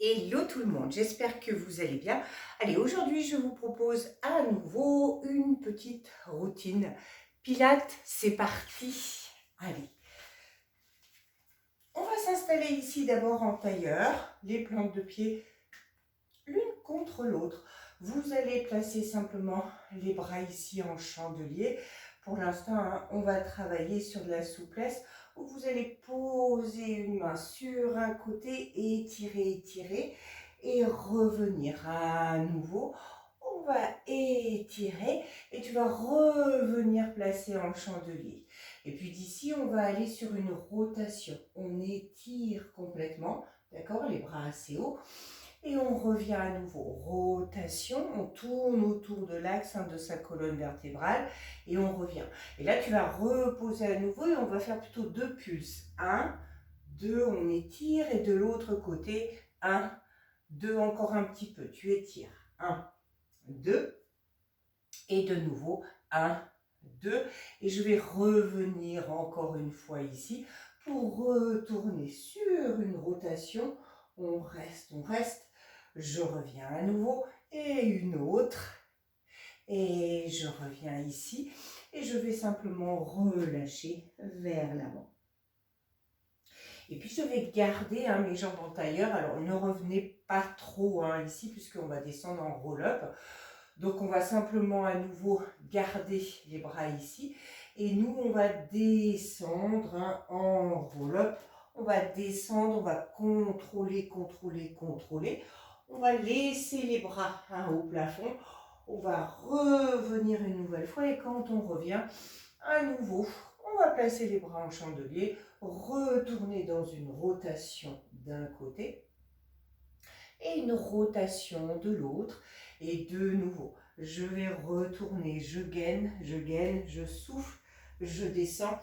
Hello tout le monde, j'espère que vous allez bien. Allez, aujourd'hui je vous propose à nouveau une petite routine Pilates, c'est parti. Allez, on va s'installer ici d'abord en tailleur, les plantes de pied l'une contre l'autre. Vous allez placer simplement les bras ici en chandelier. Pour l'instant, on va travailler sur de la souplesse où vous allez poser une main sur un côté, étirer, étirer et revenir à nouveau. On va étirer et tu vas revenir placer en chandelier. Et puis d'ici, on va aller sur une rotation. On étire complètement, d'accord, les bras assez hauts. Et on revient à nouveau, rotation, on tourne autour de l'axe de sa colonne vertébrale et on revient. Et là, tu vas reposer à nouveau et on va faire plutôt deux pulses. 1, 2, on étire et de l'autre côté, 1, 2, encore un petit peu, tu étires. 1, 2 et de nouveau 1, 2 et je vais revenir encore une fois ici pour retourner sur une rotation. On reste. Je reviens à nouveau et une autre. Et je reviens ici et je vais simplement relâcher vers l'avant. Et puis je vais garder mes jambes en tailleur. Alors ne revenez pas trop ici puisqu'on va descendre en roll-up. Donc on va simplement à nouveau garder les bras ici. Et nous on va descendre en roll-up. On va descendre, on va contrôler. On va laisser les bras au plafond. On va revenir une nouvelle fois et quand on revient, à nouveau, on va placer les bras en chandelier, retourner dans une rotation d'un côté et une rotation de l'autre. Et de nouveau, je vais retourner, je gaine, je souffle, je descends,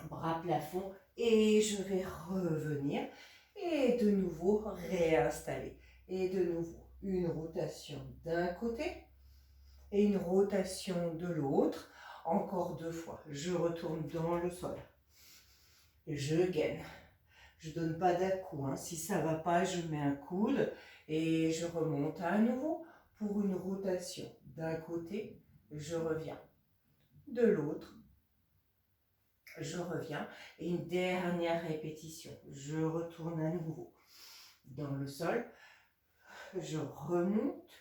bras plafond et je vais revenir. Et de nouveau, réinstaller. Et de nouveau, une rotation d'un côté et une rotation de l'autre. Encore deux fois. Je retourne dans le sol. Je gaine. Je ne donne pas d'à-coup. Si ça ne va pas, je mets un coude et je remonte à nouveau pour une rotation. D'un côté, je reviens. De l'autre, je reviens. Et une dernière répétition. Je retourne à nouveau dans le sol. Je remonte.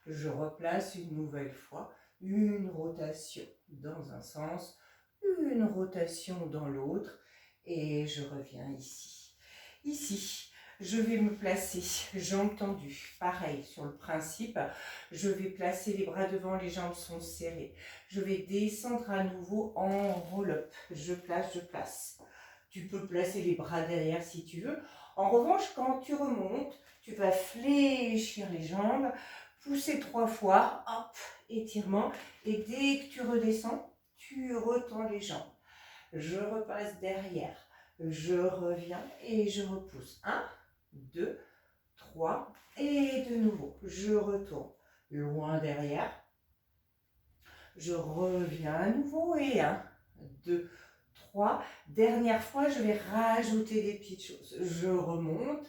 Je replace une nouvelle fois. Une rotation dans un sens, une rotation dans l'autre. Et je reviens ici. Ici, je vais me placer, jambes tendues. Pareil, sur le principe, je vais placer les bras devant, les jambes sont serrées. Je vais descendre à nouveau en roll-up. Je place. Tu peux placer les bras derrière si tu veux. En revanche, quand tu remontes, tu vas fléchir les jambes, pousser 3 fois, hop, étirement. Et dès que tu redescends, tu retends les jambes. Je repasse derrière. Je reviens et je repousse. 1, 2, 3 et de nouveau, je retourne loin derrière. Je reviens à nouveau et 1, 2, 3. Dernière fois, je vais rajouter des petites choses. Je remonte,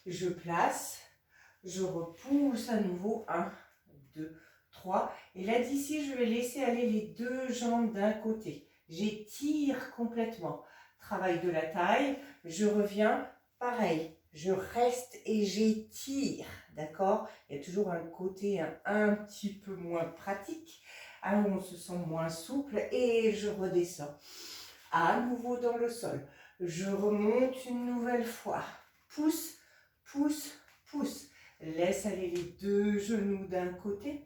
je place, je repousse à nouveau. 1, 2, 3. Et là d'ici, je vais laisser aller les deux jambes d'un côté. J'étire complètement. Travail de la taille, je reviens, pareil, je reste et j'étire, d'accord? Il y a toujours un côté un petit peu moins pratique, où on se sent moins souple et je redescends. À nouveau dans le sol, je remonte une nouvelle fois, pousse, laisse aller les deux genoux d'un côté,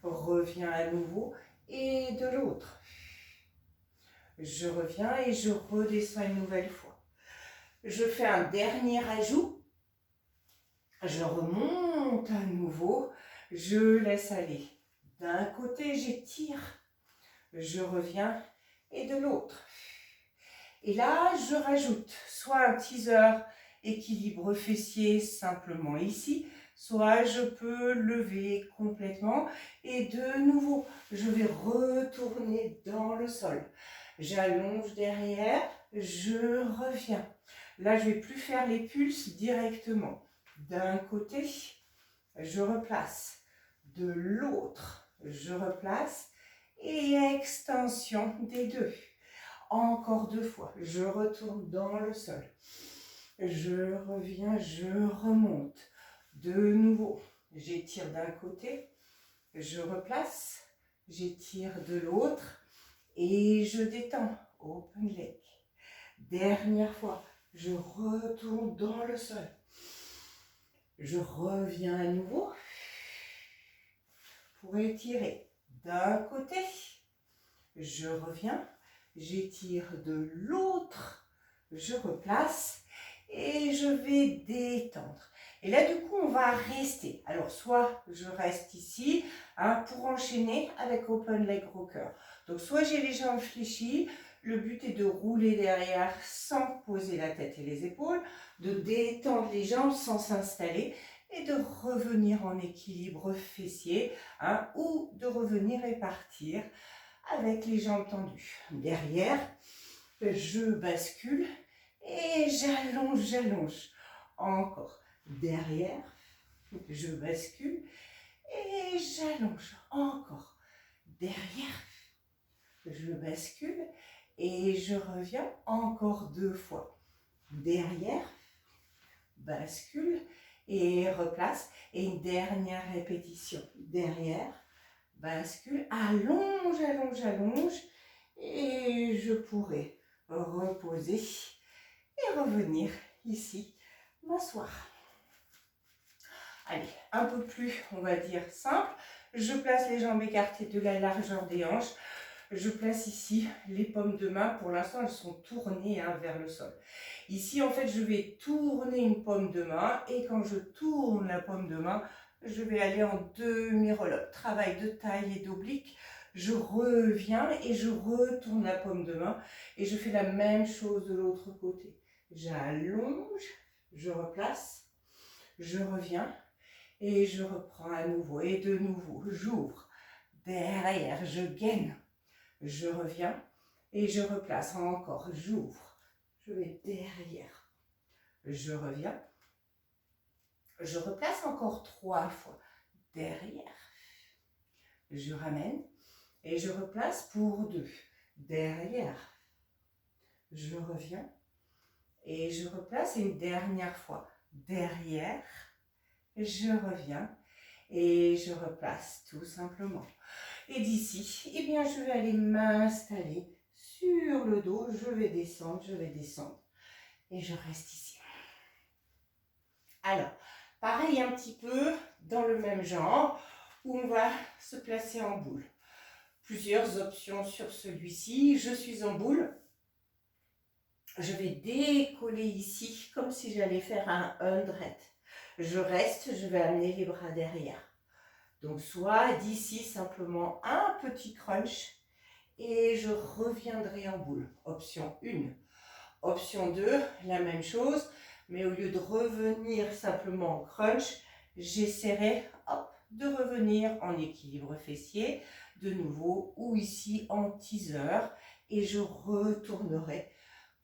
reviens à nouveau et de l'autre. Je reviens et je redescends une nouvelle fois. Je fais un dernier ajout. Je remonte à nouveau. Je laisse aller. D'un côté, j'étire. Je reviens et de l'autre. Et là, je rajoute soit un teaser équilibre fessier simplement ici, soit je peux lever complètement. Et de nouveau, je vais retourner dans le sol. J'allonge derrière, je reviens. Là, je vais plus faire les pulses directement. D'un côté, je replace. De l'autre, je replace. Et extension des deux. Encore 2 fois. Je retourne dans le sol. Je reviens, je remonte. De nouveau, j'étire d'un côté. Je replace. J'étire de l'autre. Et je détends. Open leg. Dernière fois. Je retourne dans le sol. Je reviens à nouveau pour étirer d'un côté. Je reviens, j'étire de l'autre, je replace et je vais détendre. Et là, du coup, on va rester. Alors, soit je reste ici pour enchaîner avec Open Leg Rocker. Donc, soit j'ai les jambes fléchies. Le but est de rouler derrière sans poser la tête et les épaules, de détendre les jambes sans s'installer et de revenir en équilibre fessier ou de revenir et partir avec les jambes tendues. Derrière, je bascule et j'allonge, j'allonge. Encore. Derrière, je bascule et j'allonge. Encore. Derrière, je bascule et je reviens encore 2 fois. Derrière, bascule et replace. Et une dernière répétition. Derrière, bascule, allonge, allonge, allonge. Et je pourrai reposer et revenir ici, m'asseoir. Allez, un peu plus, on va dire, simple. Je place les jambes écartées de la largeur des hanches. Je place ici les paumes de main. Pour l'instant, elles sont tournées vers le sol. Ici, en fait, je vais tourner une paume de main. Et quand je tourne la paume de main, je vais aller en demi-relope. Travail de taille et d'oblique. Je reviens et je retourne la paume de main. Et je fais la même chose de l'autre côté. J'allonge, je replace, je reviens et je reprends à nouveau. Et de nouveau, j'ouvre. Derrière, je gaine. Je reviens et je replace encore, j'ouvre, je vais derrière, je reviens, je replace encore 3 fois, derrière, je ramène et je replace pour 2, derrière, je reviens et je replace une dernière fois, derrière, je reviens et je replace tout simplement. Et d'ici, eh bien, je vais aller m'installer sur le dos. Je vais descendre et je reste ici. Alors, pareil un petit peu dans le même genre où on va se placer en boule. Plusieurs options sur celui-ci. Je suis en boule. Je vais décoller ici comme si j'allais faire un 100. Je reste, je vais amener les bras derrière. Donc, soit d'ici simplement un petit crunch et je reviendrai en boule. Option 1. Option 2, la même chose, mais au lieu de revenir simplement en crunch, j'essaierai de revenir en équilibre fessier, de nouveau, ou ici en teaser, et je retournerai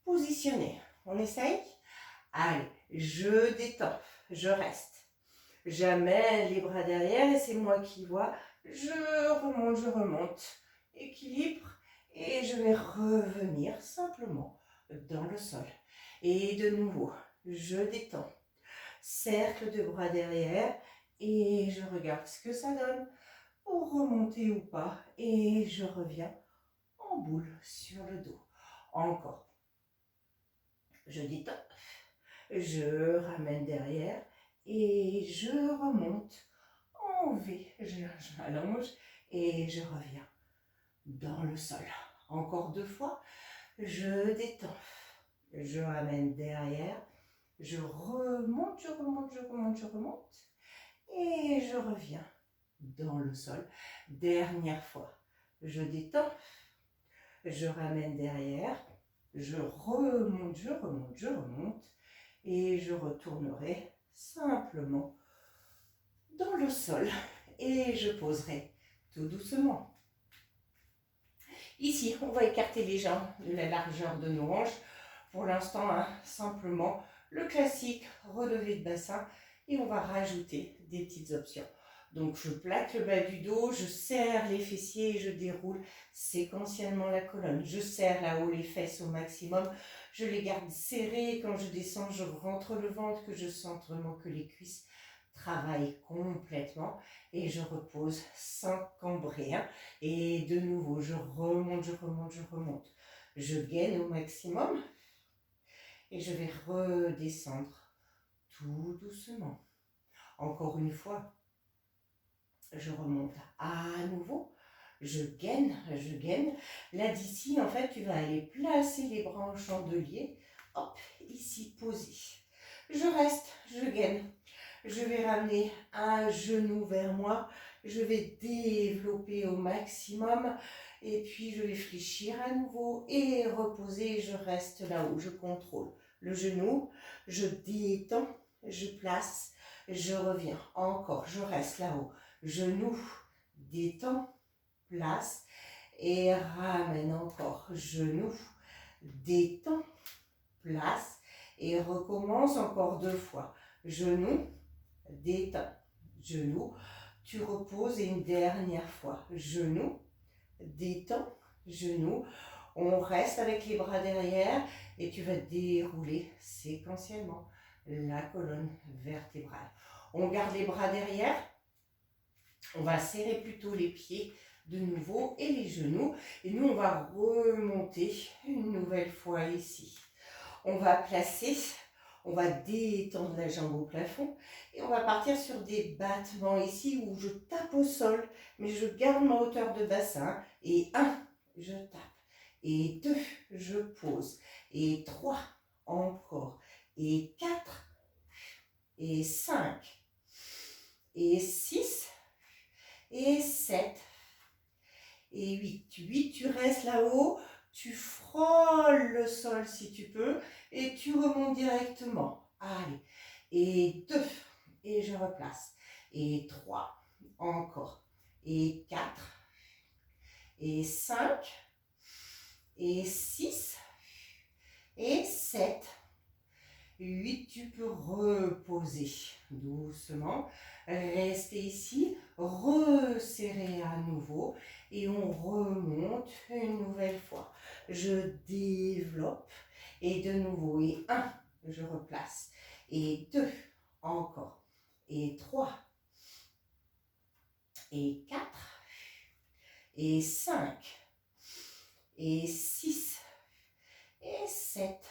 positionner. On essaye? Allez, je détends, je reste. J'amène les bras derrière et c'est moi qui vois. Je remonte. Équilibre. Et je vais revenir simplement dans le sol. Et de nouveau, je détends. Cercle de bras derrière. Et je regarde ce que ça donne. Pour remonter ou pas. Et je reviens en boule sur le dos. Encore. Je détends. Je ramène derrière. Et je remonte en V, j'allonge et je reviens dans le sol. Encore 2 fois, je détends, je ramène derrière, je remonte, je remonte, je remonte, je remonte et je reviens dans le sol. Dernière fois, je détends, je ramène derrière, je remonte, je remonte, je remonte et je retournerai simplement dans le sol et je poserai tout doucement. Ici, on va écarter les jambes de la largeur de nos hanches pour l'instant, hein, simplement le classique relevé de bassin et on va rajouter des petites options. Donc je plaque le bas du dos, je serre les fessiers et je déroule séquentiellement la colonne. Je serre là-haut les fesses au maximum, je les garde serrées. Quand je descends, je rentre le ventre, que je sente vraiment que les cuisses travaillent complètement et je repose sans cambrer. Hein. Et de nouveau, je remonte, je remonte, je remonte. Je gaine au maximum et je vais redescendre tout doucement. Encore une fois, je remonte à nouveau, je gaine. Là d'ici, en fait, tu vas aller placer les bras en chandelier. Hop, ici, posé. Je reste, je gaine. Je vais ramener un genou vers moi. Je vais développer au maximum. Et puis, je vais fléchir à nouveau et reposer. Je reste là-haut, je contrôle le genou. Je détends, je place, je reviens. Encore, je reste là-haut. Genou, détends, place et ramène encore. Genou, détends, place et recommence encore 2 fois. Genou, détends, genou, tu reposes et une dernière fois. Genou, détends, genou. On reste avec les bras derrière et tu vas dérouler séquentiellement la colonne vertébrale. On garde les bras derrière. On va serrer plutôt les pieds de nouveau et les genoux. Et nous, on va remonter une nouvelle fois ici. On va placer, on va détendre la jambe au plafond. Et on va partir sur des battements ici où je tape au sol. Mais je garde ma hauteur de bassin. Et 1, je tape. Et 2, je pose. Et 3, encore. Et 4, et 5, et 6, et 7, et 8. 8, tu restes là-haut, tu frôles le sol si tu peux, et tu remontes directement. Allez, et 2, et je replace. Et 3, encore. Et 4, et 5, et 6, et 7. 8, tu peux reposer doucement, rester ici, resserrer à nouveau et on remonte une nouvelle fois. Je développe et de nouveau, et 1, je replace, et 2, encore, et 3, et 4, et 5, et 6, et 7.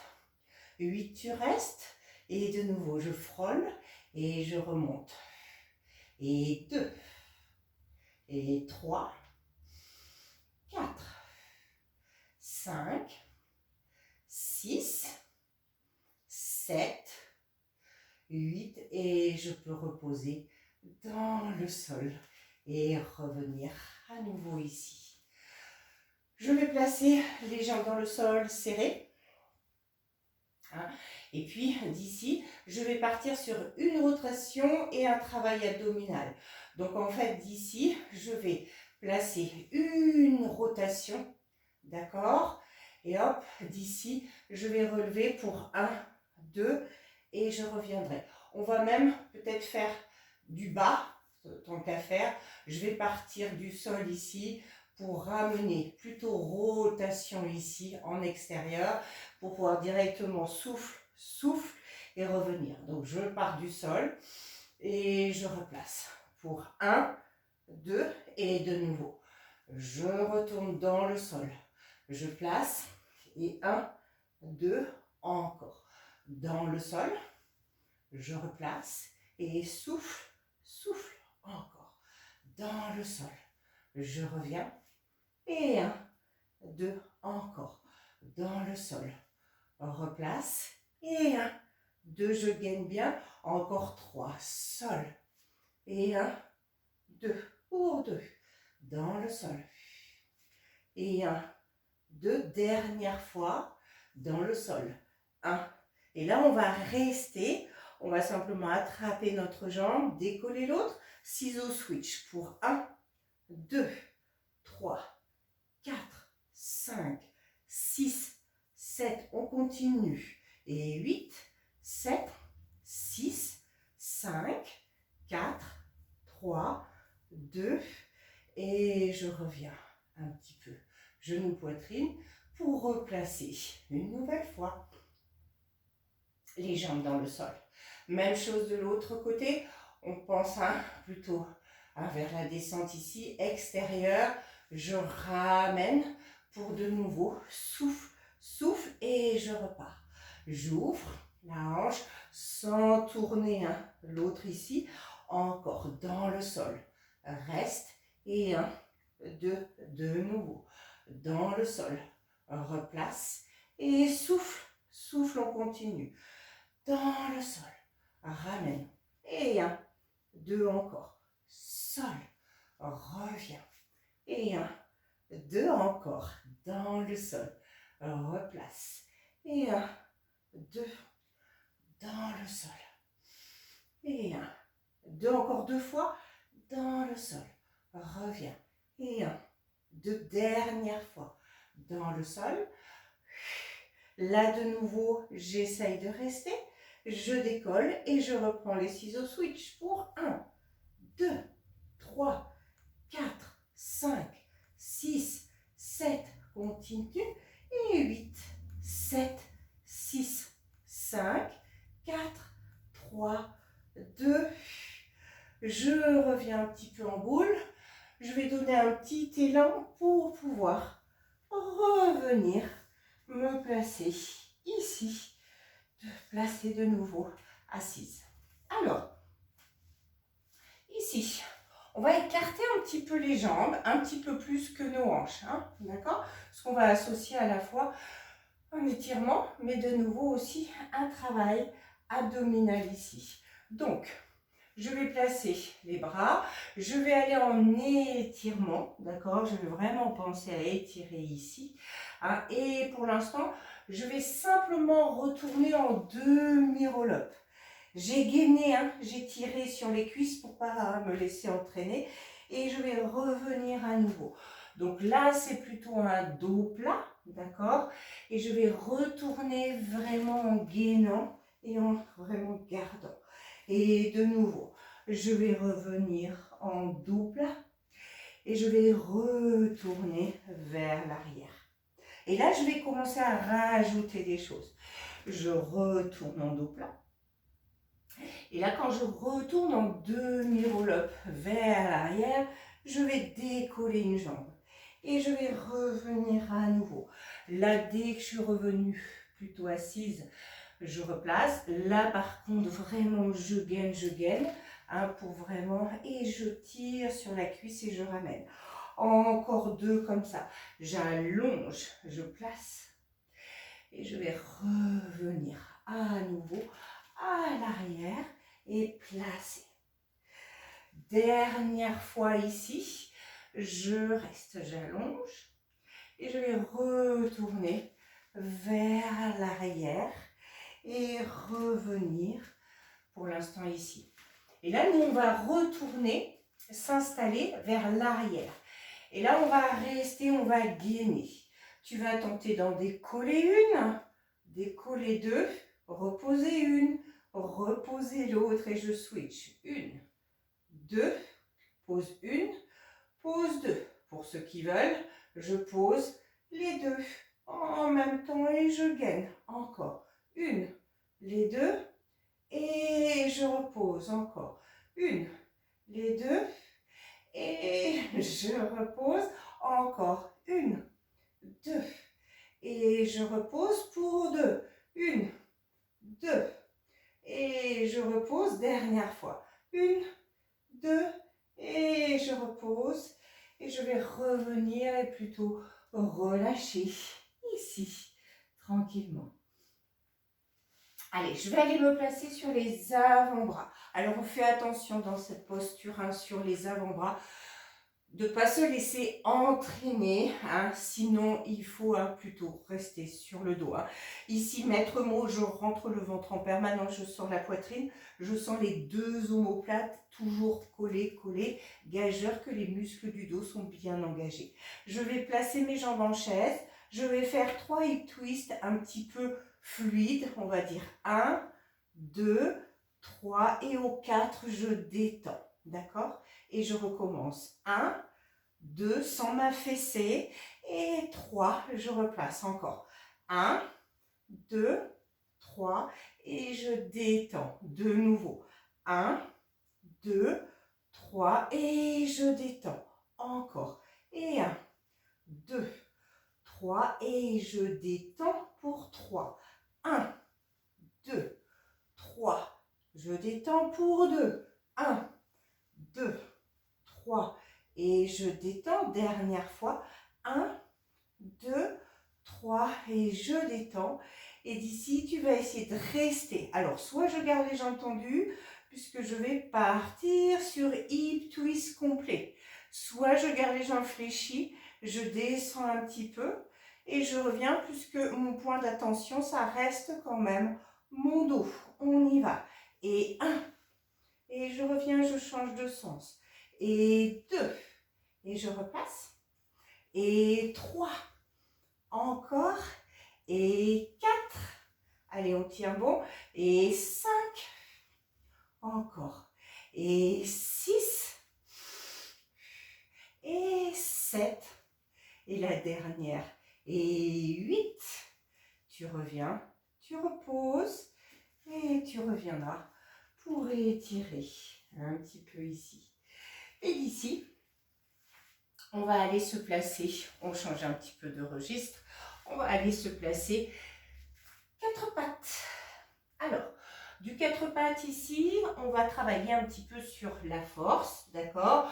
8, tu restes. Et de nouveau, je frôle et je remonte. Et 2, et 3, 4, 5, 6, 7, 8. Et je peux reposer dans le sol et revenir à nouveau ici. Je vais placer les jambes dans le sol serrées. Et puis d'ici, je vais partir sur une rotation et un travail abdominal. Donc en fait d'ici, je vais placer une rotation, d'accord? Et hop, d'ici, je vais relever pour 1, 2 et je reviendrai. On va même peut-être faire du bas, tant qu'à faire. Je vais partir du sol ici pour ramener plutôt rotation ici en extérieur pour pouvoir directement souffle et revenir. Donc je pars du sol et je replace pour 1, 2 et de nouveau. Je retourne dans le sol. Je place et 1, 2, encore. Dans le sol, je replace et souffle, encore. Dans le sol, je reviens et 1, 2, encore. Dans le sol, replace et 1, 2, je gagne bien. Encore 3, sol et 1, 2, pour 2. Dans le sol et 1, 2, dernière fois dans le sol. 1. Et là, on va rester. On va simplement attraper notre jambe, décoller l'autre. Ciseaux switch pour 1, 2, 3, 4, 5, 6, 7, on continue. Et 8, 7, 6, 5, 4, 3, 2, et je reviens un petit peu. Genou, poitrine, pour replacer une nouvelle fois les jambes dans le sol. Même chose de l'autre côté, on pense plutôt vers la descente ici, extérieure. Je ramène pour de nouveau, souffle, souffle et je repars. J'ouvre la hanche sans tourner l'autre ici, encore dans le sol. Reste et 1, 2, de nouveau dans le sol. Replace et souffle, souffle, on continue. Dans le sol, ramène et 1, 2 encore. Sol, reviens et 1, 2 encore. Dans le sol, replace et 1, 2, dans le sol et 1, 2 encore 2 fois dans le sol. Reviens et 1, 2 dernières fois dans le sol. Là de nouveau, j'essaye de rester. Je décolle et je reprends les ciseaux switch pour 1, 2, 3, 4, 5, 6, 7, continue, et 8, 7, 6, 5, 4, 3, 2, je reviens un petit peu en boule, je vais donner un petit élan pour pouvoir revenir me placer ici, de placer de nouveau assise. Alors, ici, on va écarter un petit peu les jambes, un petit peu plus que nos hanches, d'accord? Parce qu'on va associer à la fois un étirement, mais de nouveau aussi un travail abdominal ici. Donc, je vais placer les bras, je vais aller en étirement, d'accord? Je vais vraiment penser à étirer ici. Et pour l'instant, je vais simplement retourner en demi-roll-up. J'ai gainé, j'ai tiré sur les cuisses pour ne pas me laisser entraîner. Et je vais revenir à nouveau. Donc là, c'est plutôt un dos plat, d'accord? Et je vais retourner vraiment en gainant et en vraiment gardant. Et de nouveau, je vais revenir en dos plat et je vais retourner vers l'arrière. Et là, je vais commencer à rajouter des choses. Je retourne en dos plat. Et là, quand je retourne en demi-roll-up vers l'arrière, je vais décoller une jambe. Et je vais revenir à nouveau. Là, dès que je suis revenue plutôt assise, je replace. Là, par contre, vraiment, je gaine, pour vraiment, et je tire sur la cuisse et je ramène. Encore 2 comme ça. J'allonge, je place. Et je vais revenir à nouveau à l'arrière et placer. Dernière fois ici, je reste, j'allonge et je vais retourner vers l'arrière et revenir pour l'instant ici. Et là, nous, on va retourner, s'installer vers l'arrière. Et là, on va rester, on va gainer. Tu vas tenter d'en décoller une, décoller 2, reposer une, reposer l'autre et je switch. 1, 2, pose 1, pose 2. Pour ceux qui veulent, je pose les 2 en même temps et je gaine. Encore 1, les 2 et je repose. Encore 1, les 2 et je repose. Encore 1, 2 et je repose pour 2. 1, 2 et je repose. Dernière fois. 1, 2 et je repose. Et je vais revenir et plutôt relâcher ici, tranquillement. Allez, je vais aller me placer sur les avant-bras. Alors, on fait attention dans cette posture sur les avant-bras de ne pas se laisser entraîner, sinon il faut plutôt rester sur le dos. Ici, maître mot, je rentre le ventre en permanence, je sors la poitrine, je sens les 2 omoplates toujours collées, gageur que les muscles du dos sont bien engagés. Je vais placer mes jambes en chaise, Je vais faire 3 hip twists un petit peu fluides. On va dire 1, 2, 3 et au 4, je détends. D'accord? Et je recommence. 1, 2, sans m'affaisser. Et 3, je replace encore. 1, 2, 3 et je détends. De nouveau. 1, 2, 3 et je détends. Encore. Et 1, 2, 3 et je détends pour 3. 1, 2, 3. Je détends pour 2. 1, 2, 3. Et je détends. Dernière fois. 1, 2, 3. Et je détends. Et d'ici, tu vas essayer de rester. Alors, soit je garde les jambes tendues, puisque je vais partir sur hip twist complet. Soit je garde les jambes fléchies, je descends un petit peu et je reviens, puisque mon point d'attention, ça reste quand même mon dos. On y va. Et 1. Et je reviens, je change de sens. Et 2. Et je repasse. Et 3. Encore. Et 4. Allez, on tient bon. Et 5. Encore. Et 6. Et 7. Et la dernière. Et 8. Tu reviens. Tu reposes. Et tu reviendras pour étirer un petit peu ici. Et d'ici, on va aller se placer. On change un petit peu de registre. On va aller se placer 4 pattes. Alors, du 4 pattes ici, on va travailler un petit peu sur la force, d'accord?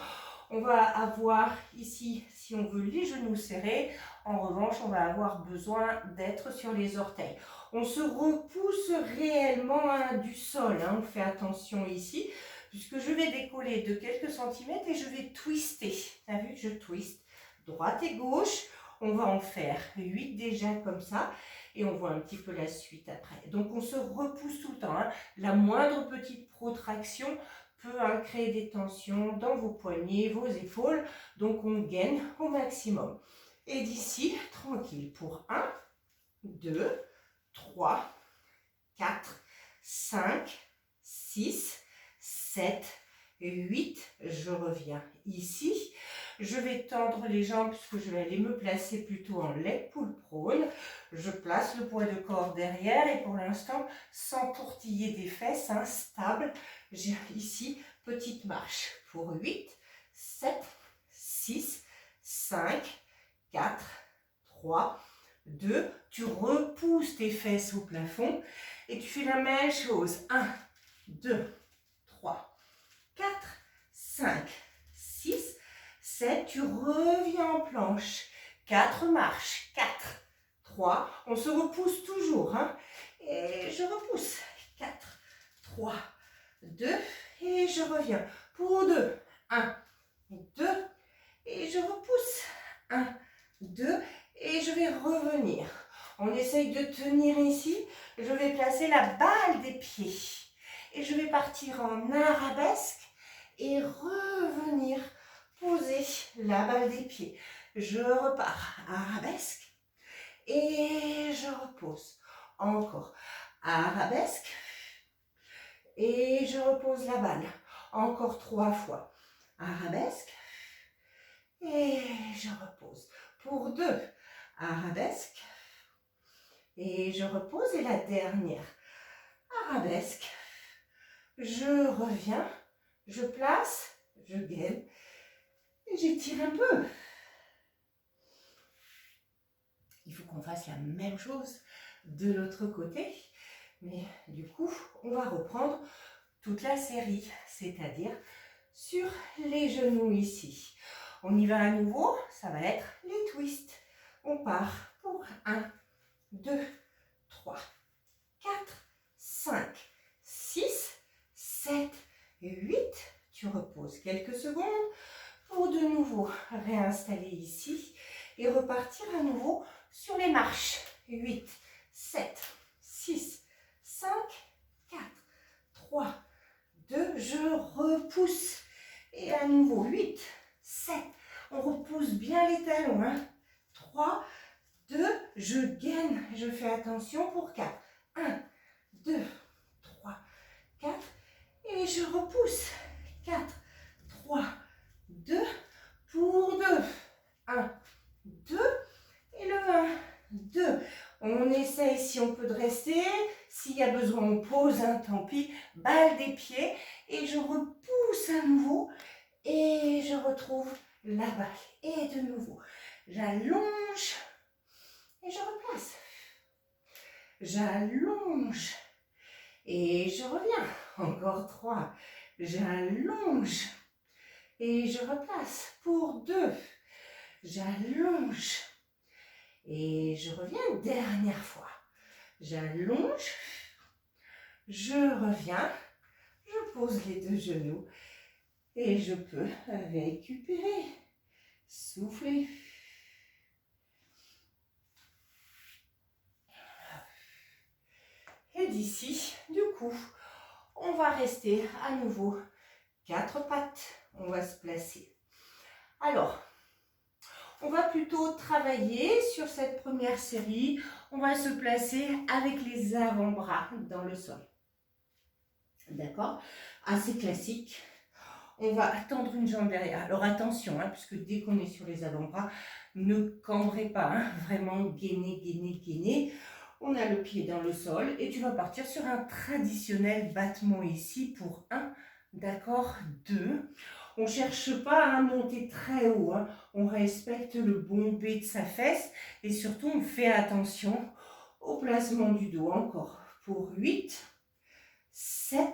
On va avoir ici, si on veut, les genoux serrés. En revanche, on va avoir besoin d'être sur les orteils. On se repousse réellement du sol, hein. On fait attention ici, puisque je vais décoller de quelques centimètres et je vais twister. Tu as vu, je twist droite et gauche. On va en faire 8 déjà comme ça. Et on voit un petit peu la suite après. Donc, on se repousse tout le temps, hein. La moindre petite protraction peut créer des tensions dans vos poignets, vos épaules. Donc, on gaine au maximum. Et d'ici, tranquille, pour 1, 2, 3, 4, 5, 6, 7, 8. Je reviens ici. Je vais tendre les jambes puisque je vais aller me placer plutôt en leg pull prone. Je place le poids de corps derrière et pour l'instant, sans tortiller des fesses, hein, stable. J'ai ici petite marche pour 8, 7, 6, 5, 4, 3, 2. Tu repousses tes fesses au plafond et tu fais la même chose. 1, 2, 3, 4, 5, 6, 7, tu reviens en planche. 4 marches. 4, 3. On se repousse toujours. Hein, et je repousse. 4, 3, 2. Et je reviens. Pour 2. 1, 2. Et je repousse. 1, 2. Et je vais revenir. On essaye de tenir ici. Je vais placer la balle des pieds. Et je vais partir en arabesque. Et revenir poser la balle des pieds. Je repars, arabesque, et je repose. Encore, arabesque, et je repose la balle. Encore 3 fois, arabesque, et je repose. Pour 2, arabesque, et je repose. Et la dernière, arabesque, je reviens, je place, je gaine, et j'étire un peu. Il faut qu'on fasse la même chose de l'autre côté. Mais du coup, on va reprendre toute la série, c'est-à-dire sur les genoux ici. On y va à nouveau, ça va être les twists. On part pour 1, 2, 3, 4, 5, 6, 7, 8. Tu reposes quelques secondes pour de nouveau réinstaller ici et repartir à nouveau sur les marches. 8, 7, 6, 5, 4, 3, 2. Je repousse. Et à nouveau, 8, 7. On repousse bien les talons. Hein. 3, 2, je gaine, je fais attention pour 4. 1, 2, 3, 4, et je repousse. 4, 3, 2, pour 2. 1, 2, et le 1, 2. On essaye si on peut de rester. S'il y a besoin, on pose, tant pis. Balle des pieds. Et je repousse à nouveau. Et je retrouve la balle. Et de nouveau, j'allonge. Et je replace. J'allonge. Et je reviens. Encore 3. J'allonge. Et je replace. Pour 2. J'allonge. Et je reviens, dernière fois. J'allonge, je reviens, je pose les 2 genoux et je peux récupérer, souffler. Et d'ici, du coup, on va rester à nouveau 4 pattes. On va se placer. Alors, on va plutôt travailler sur cette première série. On va se placer avec les avant-bras dans le sol. D'accord? Assez classique. On va tendre une jambe derrière. Alors attention, puisque dès qu'on est sur les avant-bras, ne cambrez pas. Vraiment gainer, gainer, gainer. On a le pied dans le sol et tu vas partir sur un traditionnel battement ici pour 1, d'accord, 2. On ne cherche pas à monter très haut, on respecte le bombé de sa fesse et surtout on fait attention au placement du dos. Encore pour 8, 7,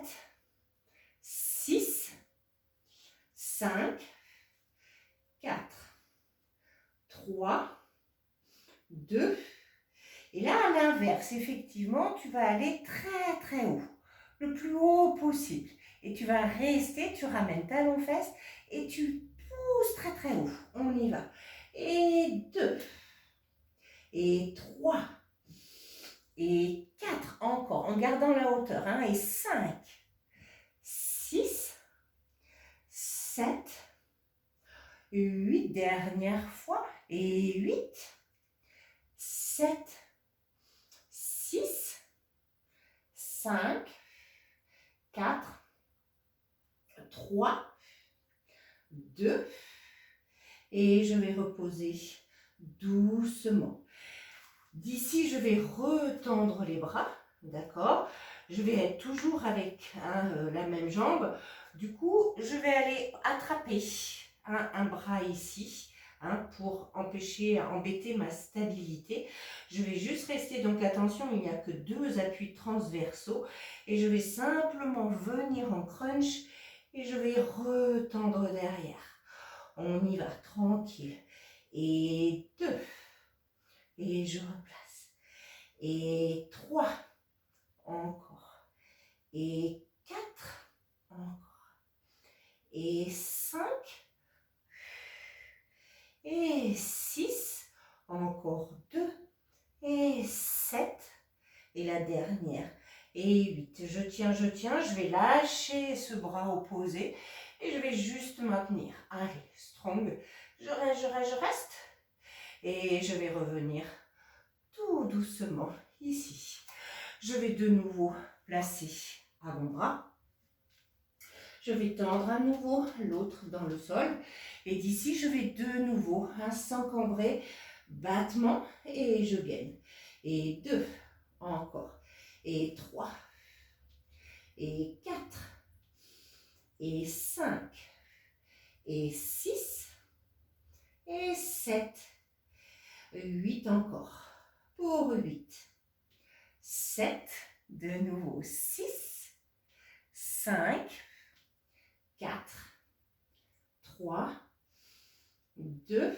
6, 5, 4, 3, 2. Et là, à l'inverse, effectivement, tu vas aller très très haut, le plus haut possible. Et tu vas rester, tu ramènes talon-fesse et tu pousses très très haut. On y va. Et 2, et 3, et 4, encore, en gardant la hauteur. Et 5, 6, 7, 8, dernière fois, et 8, 7, 6, 5, 4, 3, 2, et je vais reposer doucement. D'ici, je vais retendre les bras, d'accord? Je vais être toujours avec la même jambe. Du coup, je vais aller attraper un bras ici pour embêter ma stabilité. Je vais juste rester, donc attention, il n'y a que 2 appuis transversaux. Et je vais simplement venir en crunch et je vais retendre derrière. On y va, tranquille. Et 2. Et je replace. Et 3. Encore. Et 4. Encore. Et 5. Et 6. Encore 2. Et 7. Et la dernière. Et 8. Je tiens, je vais lâcher ce bras opposé. Et je vais juste maintenir. Allez, strong. Je reste. Et je vais revenir tout doucement ici. Je vais de nouveau placer avant-bras. Je vais tendre à nouveau l'autre dans le sol. Et d'ici, je vais de nouveau, sans cambrer, battement et je gaine. Et 2, encore. Et 3, et 4, et 5, et 6, et 7, 8 encore. Pour 8, 7, de nouveau 6, 5, 4, 3, 2.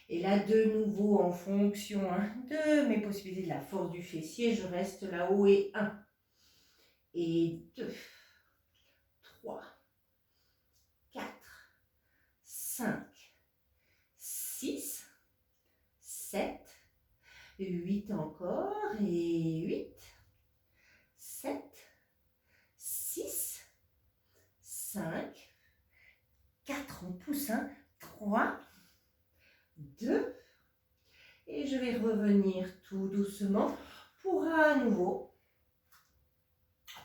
Et là, de nouveau, en fonction de mes possibilités, de la force du fessier, je reste là-haut et 1, et 2, 3, 4, 5, 6, 7, 8 encore, et 8, 7, 6, 5, 4, on pousse, 3, 2, Et je vais revenir tout doucement pour à nouveau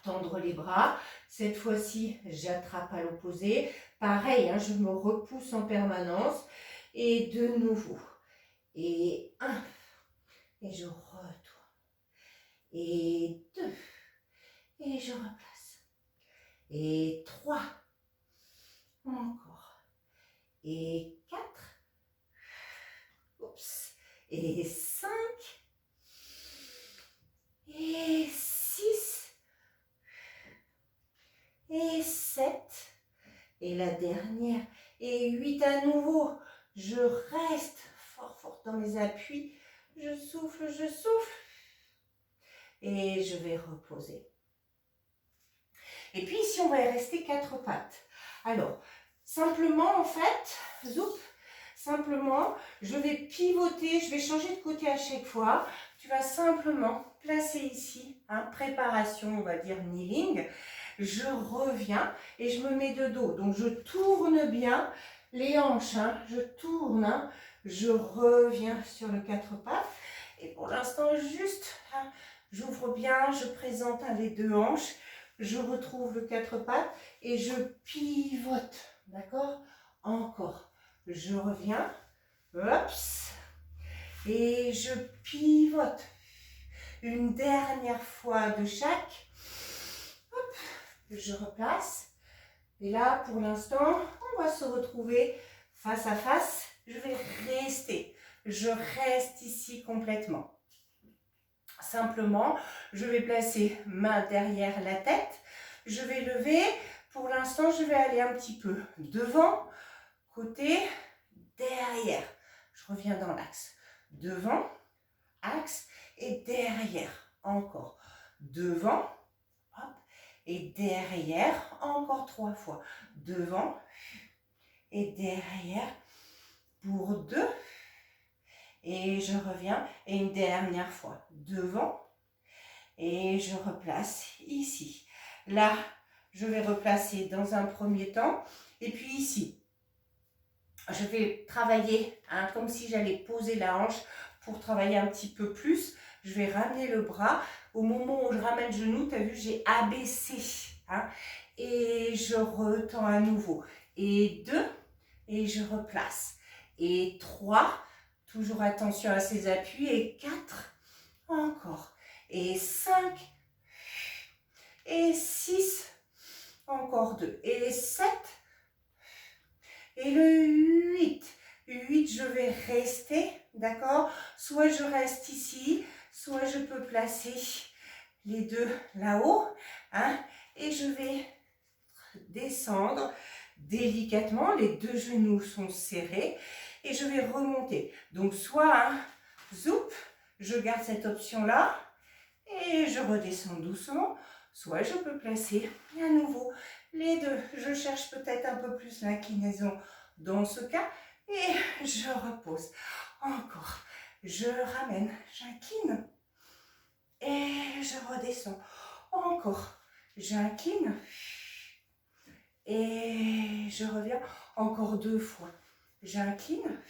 tendre les bras. Cette fois-ci, j'attrape à l'opposé. Pareil, hein, je me repousse en permanence. Et de nouveau. Et 1. Et je retourne. Et 2. Et je replace. Et 3. Encore. Et 4. Oups. Et 5. Et 6. Et 7. Et la dernière. Et 8 à nouveau. Je reste fort dans mes appuis. Je souffle. Et je vais reposer. Et puis ici, on va y rester 4 pattes. Alors, simplement, en fait, zoup, simplement, je vais pivoter, je vais changer de côté à chaque fois. Tu vas simplement placer ici, hein, préparation, on va dire kneeling. Je reviens et je me mets de dos. Donc, je tourne bien les hanches, hein, je tourne, hein, je reviens sur le 4 pattes. Et pour l'instant, juste, hein, j'ouvre bien, je présente les 2 hanches. Je retrouve le 4 pattes et je pivote, d'accord? Encore, je reviens, hops, et je pivote. Une dernière fois de chaque, hop, je replace. Et là, pour l'instant, on va se retrouver face à face. Je vais rester, je reste ici complètement. Simplement, je vais placer main derrière la tête. Je vais lever. Pour l'instant, je vais aller un petit peu devant, côté, derrière. Je reviens dans l'axe. Devant, axe et derrière. Encore. Devant, hop, et derrière. Encore 3 fois. Devant et derrière. Pour 2. Et je reviens, et une dernière fois, devant, et je replace ici. Là, je vais replacer dans un premier temps, et puis ici, je vais travailler, hein, comme si j'allais poser la hanche pour travailler un petit peu plus. Je vais ramener le bras. Au moment où je ramène le genou, tu as vu, j'ai abaissé, hein, et je retends à nouveau. Et 2, et je replace. Et 3, toujours attention à ses appuis. Et 4, encore. Et 5, et 6, encore 2. Et 7, et le 8. 8, je vais rester, d'accord? Soit je reste ici, soit je peux placer les 2 là-haut, hein, et je vais descendre délicatement. Les 2 genoux sont serrés. Et je vais remonter. Donc, soit, hein, zoup, je garde cette option-là et je redescends doucement. Soit je peux placer à nouveau les 2. Je cherche peut-être un peu plus l'inclinaison dans ce cas et je repose. Encore. Je ramène, j'incline et je redescends. Encore. J'incline et je reviens encore 2 fois. J'incline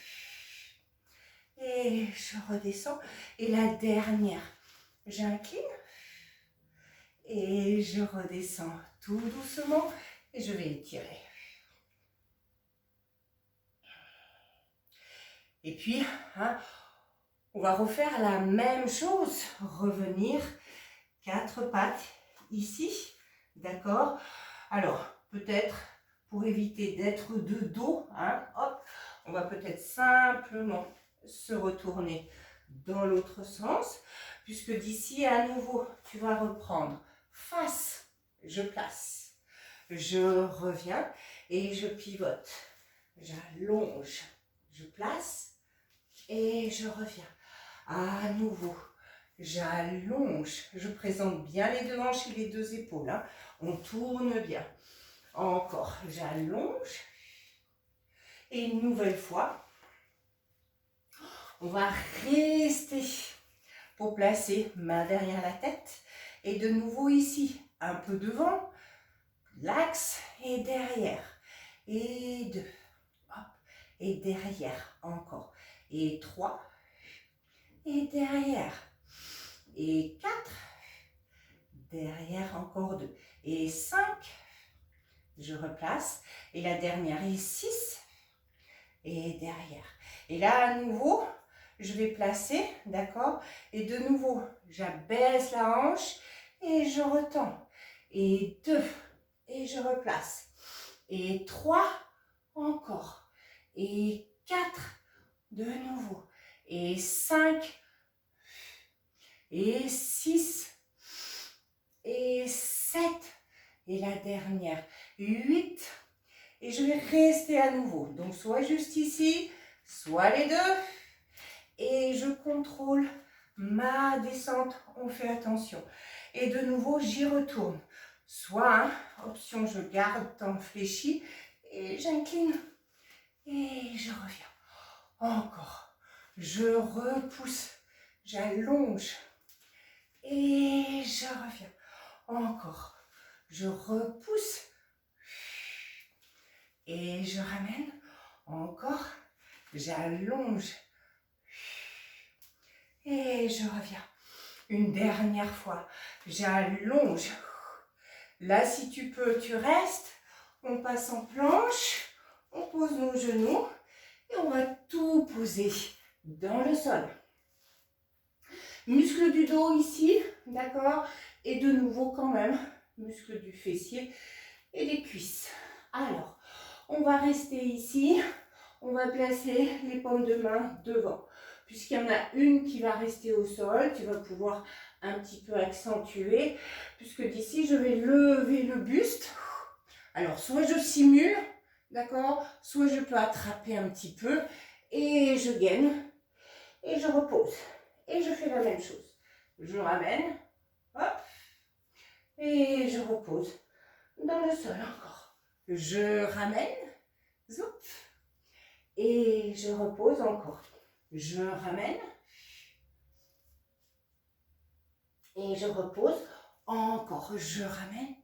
et je redescends. Et la dernière, j'incline et je redescends tout doucement et je vais étirer. Et puis, hein, on va refaire la même chose. Revenir, 4 pattes ici, d'accord? Alors, peut-être pour éviter d'être de dos, hein, hop, on va peut-être simplement se retourner dans l'autre sens, puisque d'ici à nouveau, tu vas reprendre face, je place, je reviens et je pivote, j'allonge, je place et je reviens. À nouveau, j'allonge, je présente bien les 2 hanches et les 2 épaules, hein, on tourne bien. Encore, j'allonge. Et une nouvelle fois, on va rester pour placer main derrière la tête. Et de nouveau ici, un peu devant, l'axe et derrière. Et 2, hop, et derrière encore. Et 3, et derrière. Et 4, derrière, encore 2. Et 5, je replace. Et la dernière est 6, et derrière. Et là, à nouveau, je vais placer, d'accord? Et de nouveau, j'abaisse la hanche et je retends. Et 2, et je replace. Et 3, encore. Et 4, de nouveau. Et 5, et 6, et 7, et la dernière, 8, et je vais rester à nouveau. Donc, soit juste ici, soit les deux, et je contrôle ma descente, on fait attention. Et de nouveau, j'y retourne. Soit, option, je garde temps fléchi, et j'incline, et je reviens. Encore, je repousse, j'allonge, et je reviens. Encore, je repousse, et je ramène. Encore, j'allonge, et je reviens. Une dernière fois, j'allonge. Là, si tu peux, tu restes. On passe en planche, on pose nos genoux et on va tout poser dans le sol. Muscle du dos ici, d'accord? Et de nouveau quand même, muscle du fessier et des cuisses. Alors, on va rester ici. On va placer les paumes de main devant. Puisqu'il y en a une qui va rester au sol, tu vas pouvoir un petit peu accentuer. Puisque d'ici, je vais lever le buste. Alors, soit je simule, d'accord? Soit je peux attraper un petit peu et je gaine. Et je repose. Et je fais la même chose. Je ramène, hop, et je repose dans le sol encore. Je ramène, zoup, et je repose encore. Je ramène, et je repose encore. Je ramène,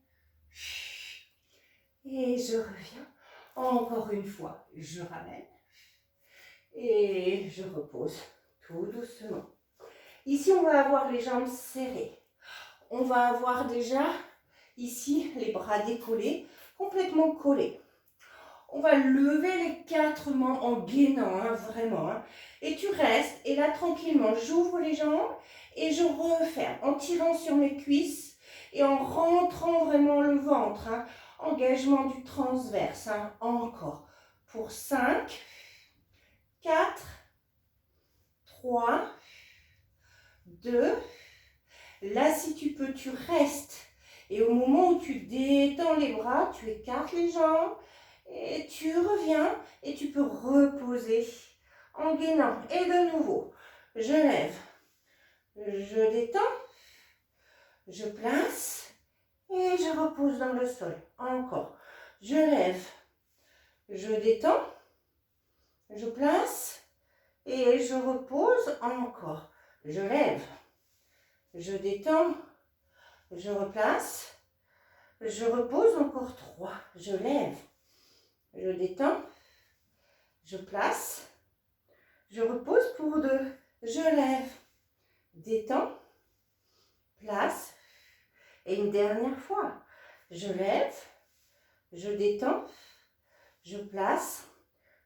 et je reviens. Encore une fois, je ramène, et je repose tout doucement. Ici, on va avoir les jambes serrées. On va avoir déjà, ici, les bras décollés, complètement collés. On va lever les 4 mains en gainant, hein, vraiment. Hein. Et tu restes, et là, tranquillement, j'ouvre les jambes et je referme en tirant sur mes cuisses et en rentrant vraiment le ventre. Hein. Engagement du transverse. Hein. Encore. Pour 5, 4, 3, 2. Là, si tu peux, tu restes. Et au moment où tu détends les bras, tu écartes les jambes. Et tu reviens et tu peux reposer en gainant. Et de nouveau, je lève, je détends, je place et je repose dans le sol. Encore. Je lève, je détends, je place et je repose. Encore. Je lève, je détends, je replace, je repose. Encore 3. Je lève. Je détends, je place, je repose pour 2, je lève, détends, place, et une dernière fois, je lève, je détends, je place,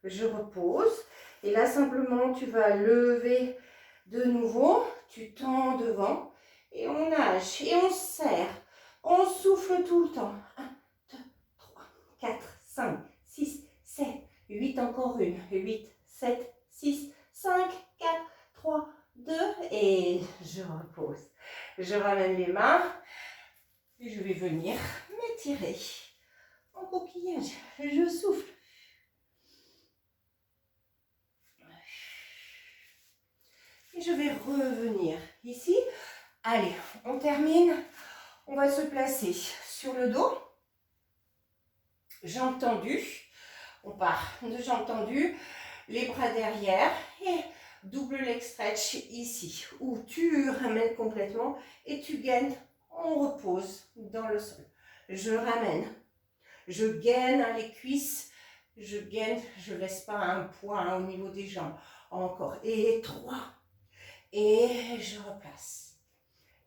je repose, et là simplement tu vas lever de nouveau, tu tends devant, et on nage, et on serre, on souffle tout le temps, 1, 2, 3, 4, 5, 6, 7, 8, encore une. 8, 7, 6, 5, 4, 3, 2. Et je repose. Je ramène les mains. Et je vais venir m'étirer en coquillage. Je souffle. Et je vais revenir ici. Allez, on termine. On va se placer sur le dos. Jambes tendues. On part de jambes tendues, les bras derrière et double leg stretch ici, où tu ramènes complètement et tu gaines, on repose dans le sol. Je ramène, je gaine les cuisses, je gaine, je ne laisse pas un poids au niveau des jambes. Encore, et 3, et je replace.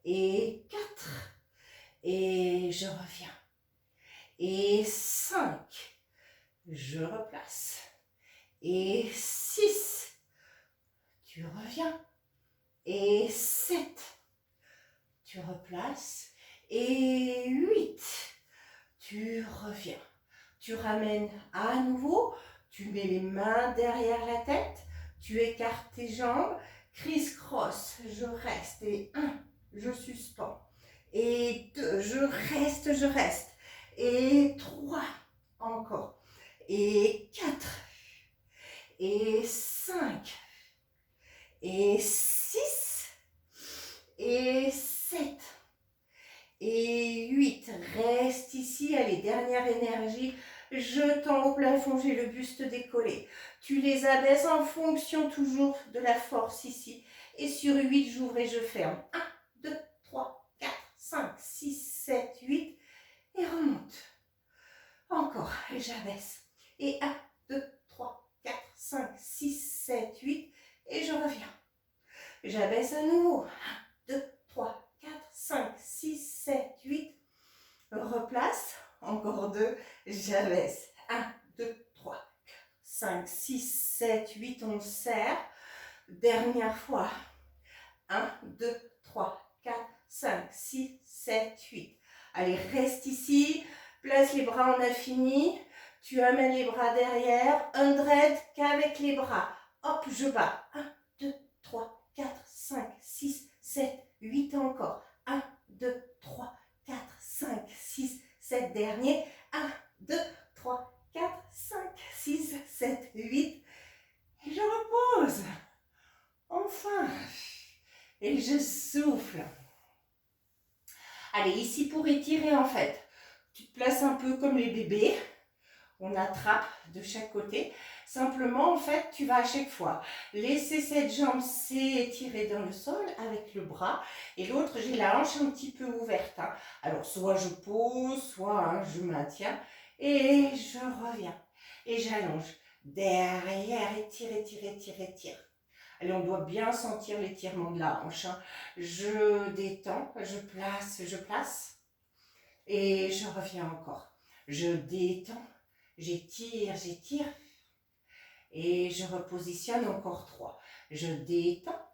Et 4, et je reviens. Et 5, je replace. Et 6, tu reviens. Et 7, tu replaces. Et 8, tu reviens. Tu ramènes à nouveau, tu mets les mains derrière la tête, tu écartes tes jambes, criss-cross, je reste. Et 1, je suspends. Et 2, je reste. Et 3, encore. Et 4, et 5, et 6, et 7, et 8. Reste ici, allez, dernière énergie. Je tends au plafond, j'ai le buste décollé. Tu les abaisses en fonction toujours de la force ici. Et sur 8, j'ouvre et je ferme. 1, 2, 3, 4, 5, 6, 7, 8. Et remonte. Encore, et j'abaisse. Et 1, 2, 3, 4, 5, 6, 7, 8. Et je reviens. J'abaisse à nouveau. 1, 2, 3, 4, 5, 6, 7, 8. Replace. Encore 2. J'abaisse. 1, 2, 3, 4, 5, 6, 7, 8. On serre. Dernière fois. 1, 2, 3, 4, 5, 6, 7, 8. Allez, reste ici. Place les bras, on a fini. Tu amènes les bras derrière. Un dread qu'avec les bras. Hop, je bats. 1, 2, 3, 4, 5, 6, 7, 8 encore. 1, 2, 3, 4, 5, 6, 7. Dernier. 1, 2, 3, 4, 5, 6, 7, 8. Et je repose. Enfin. Et je souffle. Allez, ici pour étirer en fait. Tu te places un peu comme les bébés. On attrape de chaque côté. Simplement, en fait, tu vas à chaque fois laisser cette jambe s'étirer dans le sol avec le bras. Et l'autre, j'ai la hanche un petit peu ouverte. Hein. Alors, soit je pose, soit je maintiens. Et je reviens. Et j'allonge. Derrière, étire, étire, étire, étire. Allez, on doit bien sentir l'étirement de la hanche. Hein. Je détends, je place. Et je reviens encore. Je détends, j'étire. Et je repositionne encore 3. Je détends.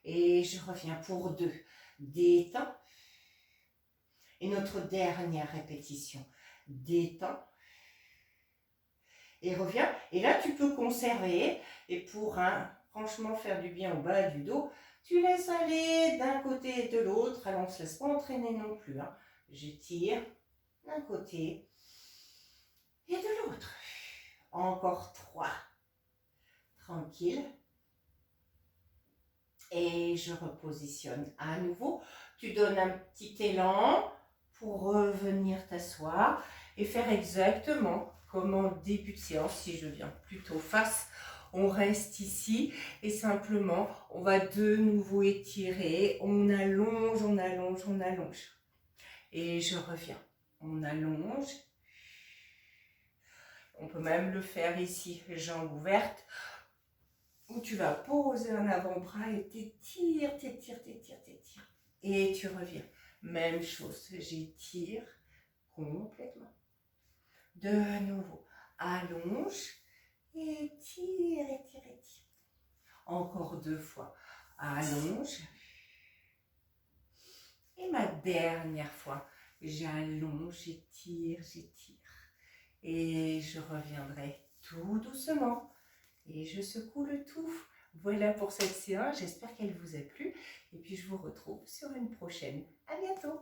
Et je reviens pour 2. Détends. Et notre dernière répétition. Détends. Et reviens. Et là, tu peux conserver. Et pour franchement faire du bien au bas du dos, tu laisses aller d'un côté et de l'autre. Alors, on ne se laisse pas entraîner non plus. Hein. J'étire d'un côté et de l'autre. Encore 3. Tranquille. Et je repositionne à nouveau. Tu donnes un petit élan pour revenir t'asseoir et faire exactement comme en début de séance. Si je viens plutôt face, on reste ici et simplement, on va de nouveau étirer. On allonge. Et je reviens. On allonge. On peut même le faire ici, jambes ouvertes, où tu vas poser un avant-bras et t'étires. Et tu reviens. Même chose, j'étire complètement. De nouveau, allonge, étire. Encore 2 fois, allonge. Et ma dernière fois, j'allonge, j'étire. Et je reviendrai tout doucement. Et je secoue le tout. Voilà pour cette séance. J'espère qu'elle vous a plu. Et puis je vous retrouve sur une prochaine. À bientôt.